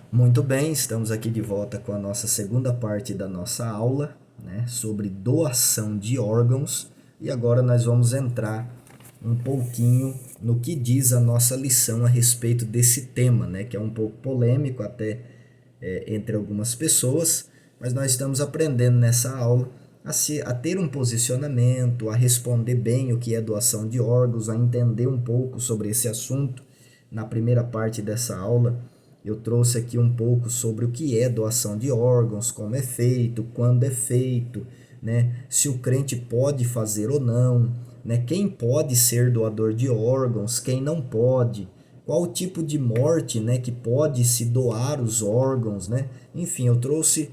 Muito bem, estamos aqui de volta com a nossa segunda parte da nossa aula, né, sobre doação de órgãos. E agora nós vamos entrar um pouquinho no que diz a nossa lição a respeito desse tema, né, que é um pouco polêmico até entre algumas pessoas, mas nós estamos aprendendo nessa aula a ter um posicionamento, a responder bem o que é doação de órgãos, a entender um pouco sobre esse assunto. Na primeira parte dessa aula, eu trouxe aqui um pouco sobre o que é doação de órgãos, como é feito, quando é feito, né? Se o crente pode fazer ou não, né? Quem pode ser doador de órgãos, quem não pode, qual o tipo de morte, né, que pode se doar os órgãos, né? Enfim, eu trouxe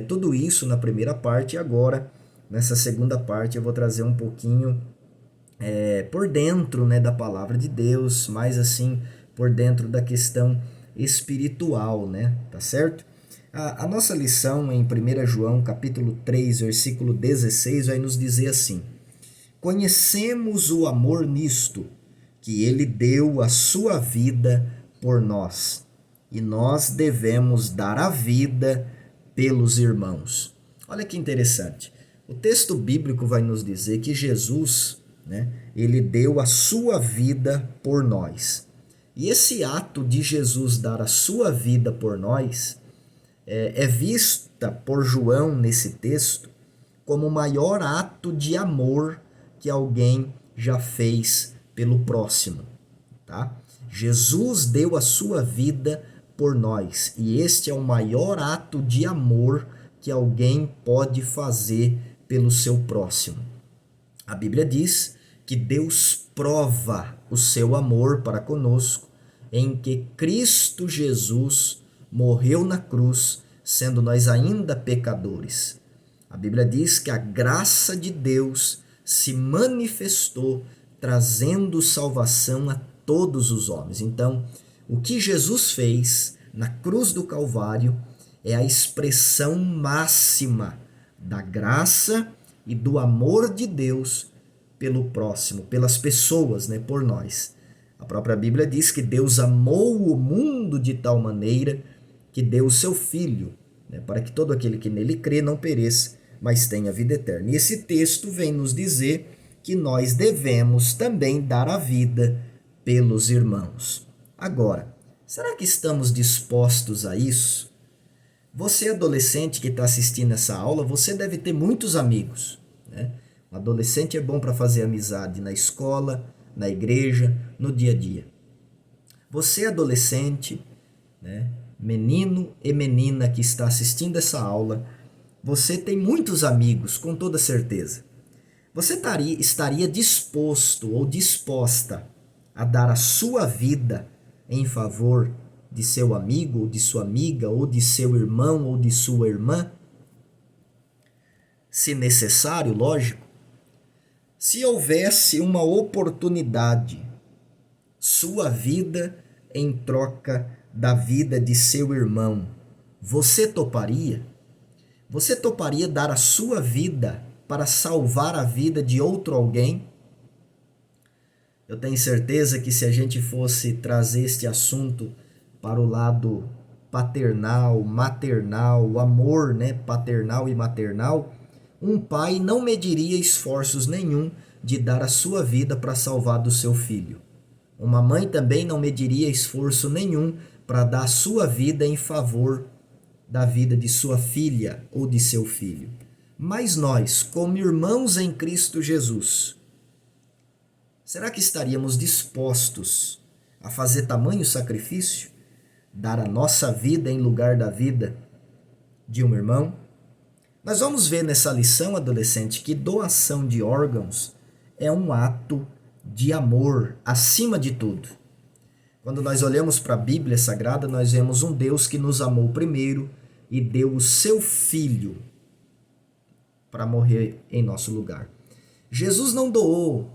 tudo isso na primeira parte e agora, nessa segunda parte, eu vou trazer um pouquinho por dentro, né, da palavra de Deus, mais assim, por dentro da questão espiritual, né? Tá certo? A nossa lição em 1 João, capítulo 3, versículo 16, vai nos dizer assim: Conhecemos o amor nisto, que ele deu a sua vida por nós, e nós devemos dar a vida pelos irmãos. Olha que interessante. O texto bíblico vai nos dizer que Jesus, né, ele deu a sua vida por nós. E esse ato de Jesus dar a sua vida por nós é vista por João nesse texto como o maior ato de amor que alguém já fez pelo próximo, tá? Jesus deu a sua vida por nós, e este é o maior ato de amor que alguém pode fazer pelo seu próximo. A Bíblia diz que Deus prova o seu amor para conosco em que Cristo Jesus morreu na cruz, sendo nós ainda pecadores. A Bíblia diz que a graça de Deus se manifestou trazendo salvação a todos os homens. Então, o que Jesus fez na cruz do Calvário é a expressão máxima da graça e do amor de Deus pelo próximo, pelas pessoas, né, por nós. A própria Bíblia diz que Deus amou o mundo de tal maneira que deu o seu Filho, né, para que todo aquele que nele crê não pereça, mas tenha vida eterna. E esse texto vem nos dizer que nós devemos também dar a vida pelos irmãos. Agora, será que estamos dispostos a isso? Você, adolescente que está assistindo essa aula, você deve ter muitos amigos, né? Um adolescente é bom para fazer amizade na escola, na igreja, no dia a dia. Você, adolescente, né, menino e menina que está assistindo essa aula, você tem muitos amigos, com toda certeza. Você estaria disposto ou disposta a dar a sua vida em favor de seu amigo, ou de sua amiga, ou de seu irmão, ou de sua irmã? Se necessário, lógico. Se houvesse uma oportunidade, sua vida em troca da vida de seu irmão, você toparia? Você toparia dar a sua vida para salvar a vida de outro alguém? Eu tenho certeza que se a gente fosse trazer este assunto para o lado paternal, maternal, o amor, né, paternal e maternal, um pai não mediria esforços nenhum de dar a sua vida para salvar do seu filho. Uma mãe também não mediria esforço nenhum para dar a sua vida em favor da vida de sua filha ou de seu filho. Mas nós, como irmãos em Cristo Jesus, será que estaríamos dispostos a fazer tamanho sacrifício? Dar a nossa vida em lugar da vida de um irmão? Nós vamos ver nessa lição, adolescente, que doação de órgãos é um ato de amor acima de tudo. Quando nós olhamos para a Bíblia Sagrada, nós vemos um Deus que nos amou primeiro e deu o seu Filho para morrer em nosso lugar. Jesus não doou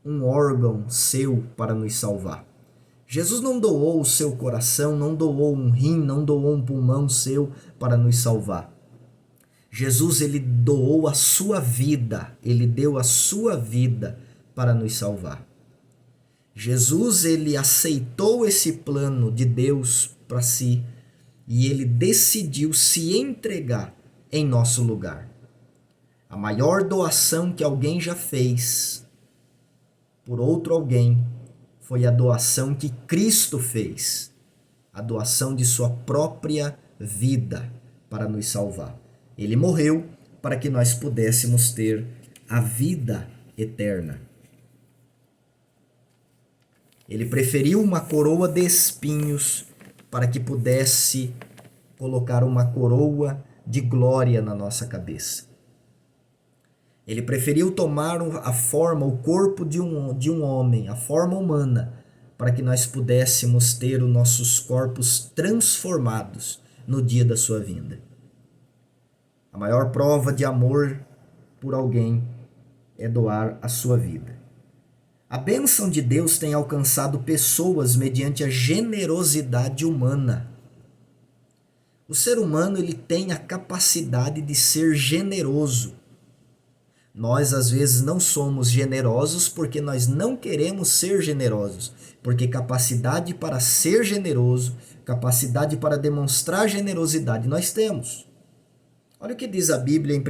um órgão seu para nos salvar. Jesus não doou o seu coração, não doou um rim, não doou um pulmão seu para nos salvar. Jesus, ele doou a sua vida, ele deu a sua vida para nos salvar. Jesus, ele aceitou esse plano de Deus para si e ele decidiu se entregar em nosso lugar. A maior doação que alguém já fez por outro alguém foi a doação que Cristo fez, a doação de sua própria vida para nos salvar. Ele morreu para que nós pudéssemos ter a vida eterna. Ele preferiu uma coroa de espinhos para que pudesse colocar uma coroa de glória na nossa cabeça. Ele preferiu tomar a forma, o corpo de um homem, a forma humana, para que nós pudéssemos ter os nossos corpos transformados no dia da sua vinda. A maior prova de amor por alguém é doar a sua vida. A bênção de Deus tem alcançado pessoas mediante a generosidade humana. O ser humano ele tem a capacidade de ser generoso. Nós, às vezes, não somos generosos porque nós não queremos ser generosos. Porque capacidade para ser generoso, capacidade para demonstrar generosidade, nós temos. Olha o que diz a Bíblia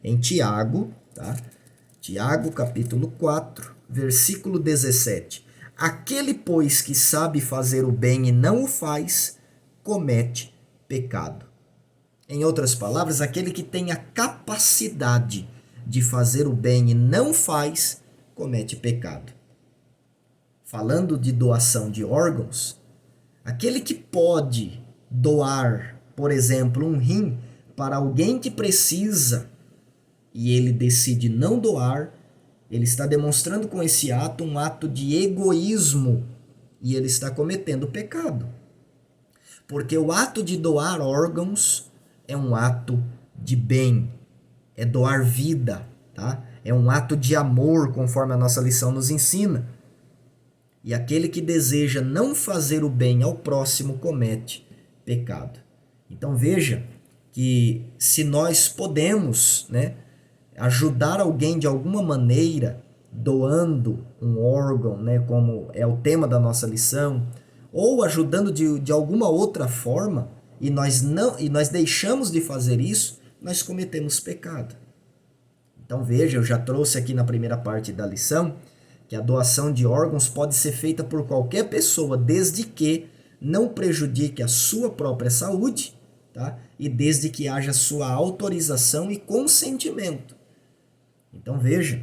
em Tiago, tá? Tiago, capítulo 4, versículo 17. Aquele, pois, que sabe fazer o bem e não o faz, comete pecado. Em outras palavras, aquele que tem a capacidade de fazer o bem e não faz, comete pecado. Falando de doação de órgãos, aquele que pode doar, por exemplo, um rim para alguém que precisa e ele decide não doar, ele está demonstrando com esse ato um ato de egoísmo e ele está cometendo pecado. Porque o ato de doar órgãos é um ato de bem, é doar vida, tá? É um ato de amor, conforme a nossa lição nos ensina. E aquele que deseja não fazer o bem ao próximo comete pecado. Então veja que se nós podemos, né, ajudar alguém de alguma maneira, doando um órgão, né, como é o tema da nossa lição, ou ajudando de alguma outra forma, e nós deixamos de fazer isso, nós cometemos pecado. Então veja, eu já trouxe aqui na primeira parte da lição que a doação de órgãos pode ser feita por qualquer pessoa, desde que não prejudique a sua própria saúde, tá? E desde que haja sua autorização e consentimento. Então veja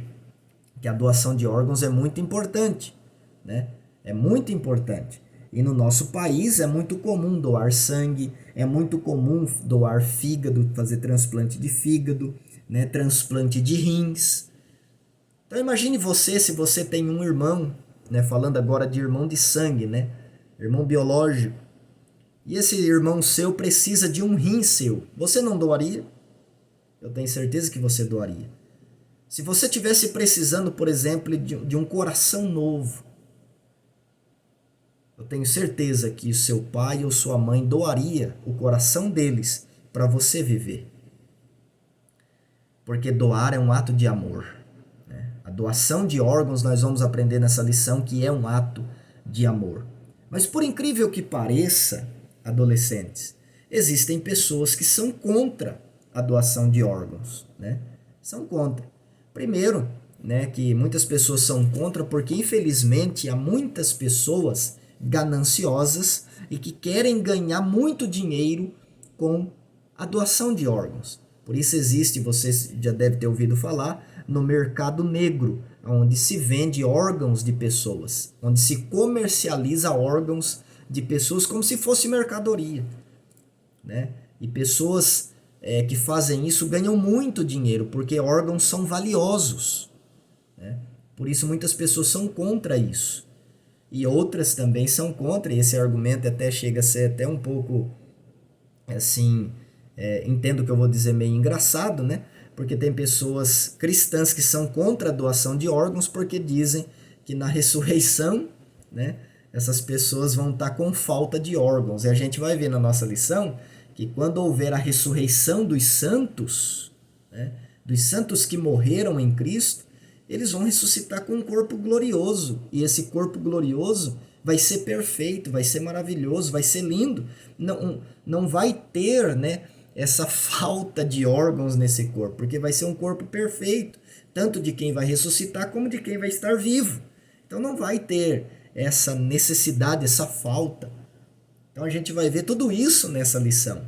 que a doação de órgãos é muito importante, né? É muito importante. E no nosso país é muito comum doar sangue, é muito comum doar fígado, fazer transplante de fígado, né? Transplante de rins. Então imagine você, se você tem um irmão, né? Falando agora de irmão de sangue, né? Irmão biológico. E esse irmão seu precisa de um rim seu. Você não doaria? Eu tenho certeza que você doaria. Se você tivesse precisando, por exemplo, de um coração novo, eu tenho certeza que o seu pai ou sua mãe doaria o coração deles para você viver. Porque doar é um ato de amor, né? A doação de órgãos nós vamos aprender nessa lição que é um ato de amor. Mas por incrível que pareça, adolescentes, existem pessoas que são contra a doação de órgãos, né? São contra. Primeiro, né, que muitas pessoas são contra porque infelizmente há muitas pessoas gananciosas e que querem ganhar muito dinheiro com a doação de órgãos. Por isso existe, você já deve ter ouvido falar, no mercado negro, onde se vende órgãos de pessoas, onde se comercializa órgãos de pessoas como se fosse mercadoria, né? E pessoas que fazem isso ganham muito dinheiro, porque órgãos são valiosos, né? Por isso muitas pessoas são contra isso. E outras também são contra, e esse argumento até chega a ser até um pouco, assim, entendo o que eu vou dizer, meio engraçado, né? Porque tem pessoas cristãs que são contra a doação de órgãos porque dizem que na ressurreição, né, essas pessoas vão estar com falta de órgãos. E a gente vai ver na nossa lição que quando houver a ressurreição dos santos, né, dos santos que morreram em Cristo, eles vão ressuscitar com um corpo glorioso. E esse corpo glorioso vai ser perfeito, vai ser maravilhoso, vai ser lindo. Não vai ter, né, essa falta de órgãos nesse corpo, porque vai ser um corpo perfeito, tanto de quem vai ressuscitar como de quem vai estar vivo. Então não vai ter essa necessidade, essa falta. Então a gente vai ver tudo isso nessa lição.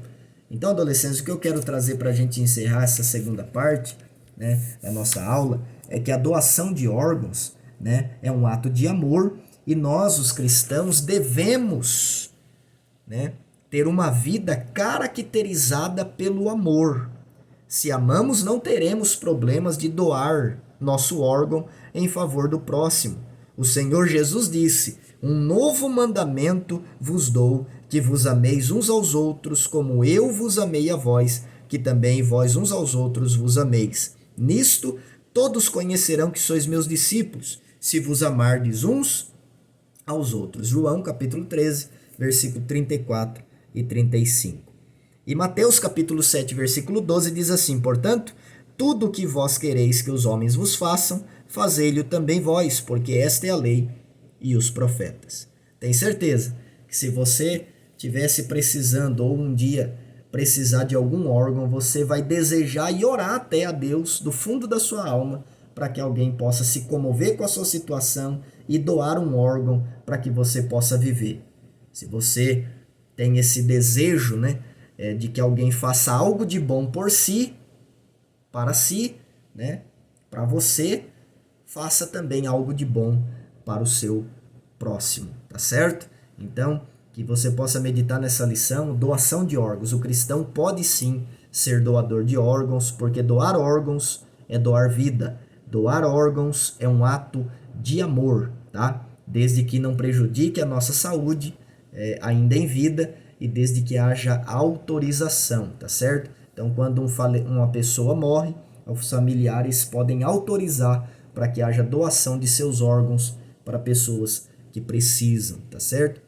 Então, adolescentes, o que eu quero trazer para a gente encerrar essa segunda parte, né, da nossa aula é que a doação de órgãos, né, é um ato de amor e nós, os cristãos, devemos, né, ter uma vida caracterizada pelo amor. Se amamos, não teremos problemas de doar nosso órgão em favor do próximo. O Senhor Jesus disse: um novo mandamento vos dou, que vos ameis uns aos outros, como eu vos amei a vós, que também vós uns aos outros vos ameis. Nisto todos conhecerão que sois meus discípulos, se vos amardes uns aos outros. João capítulo 13, versículo 34 e 35. E Mateus capítulo 7, versículo 12 diz assim: portanto, tudo o que vós quereis que os homens vos façam, fazei-lhe também vós, porque esta é a lei e os profetas. Tem certeza que se você tivesse precisando ou um dia precisar de algum órgão, você vai desejar e orar até a Deus do fundo da sua alma para que alguém possa se comover com a sua situação e doar um órgão para que você possa viver. Se você tem esse desejo, né, de que alguém faça algo de bom por si, para si, né, para você, faça também algo de bom para o seu próximo, tá certo? Então, que você possa meditar nessa lição, doação de órgãos. O cristão pode sim ser doador de órgãos, porque doar órgãos é doar vida. Doar órgãos é um ato de amor, tá? Desde que não prejudique a nossa saúde, ainda em vida, e desde que haja autorização, tá certo? Então, quando uma pessoa morre, os familiares podem autorizar para que haja doação de seus órgãos para pessoas que precisam, tá certo?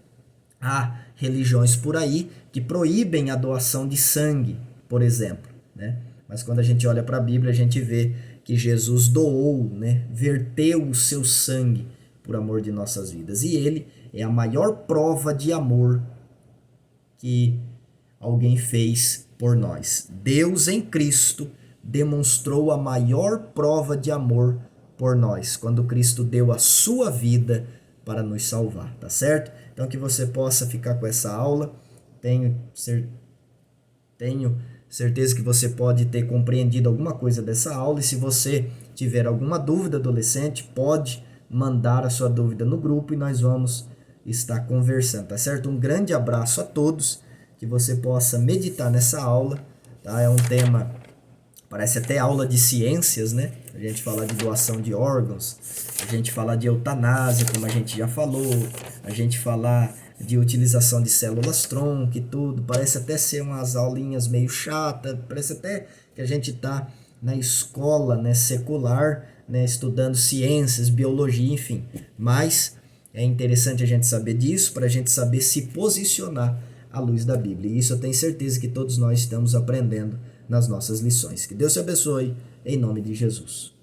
Há religiões por aí que proíbem a doação de sangue, por exemplo, né? Mas quando a gente olha para a Bíblia, a gente vê que Jesus doou, né? Verteu o seu sangue por amor de nossas vidas. E ele é a maior prova de amor que alguém fez por nós. Deus em Cristo demonstrou a maior prova de amor por nós, quando Cristo deu a sua vida para nos salvar, tá certo? Então que você possa ficar com essa aula. Tenho certeza que você pode ter compreendido alguma coisa dessa aula, e se você tiver alguma dúvida, adolescente, pode mandar a sua dúvida no grupo e nós vamos estar conversando, tá certo? Um grande abraço a todos, que você possa meditar nessa aula, tá? É um tema, parece até aula de ciências, né? A gente falar de doação de órgãos, a gente falar de eutanásia, como a gente já falou, a gente falar de utilização de células-tronco e tudo, parece até ser umas aulinhas meio chatas, parece até que a gente está na escola, né, secular, né, estudando ciências, biologia, enfim. Mas é interessante a gente saber disso para a gente saber se posicionar à luz da Bíblia. E isso eu tenho certeza que todos nós estamos aprendendo nas nossas lições. Que Deus te abençoe, em nome de Jesus.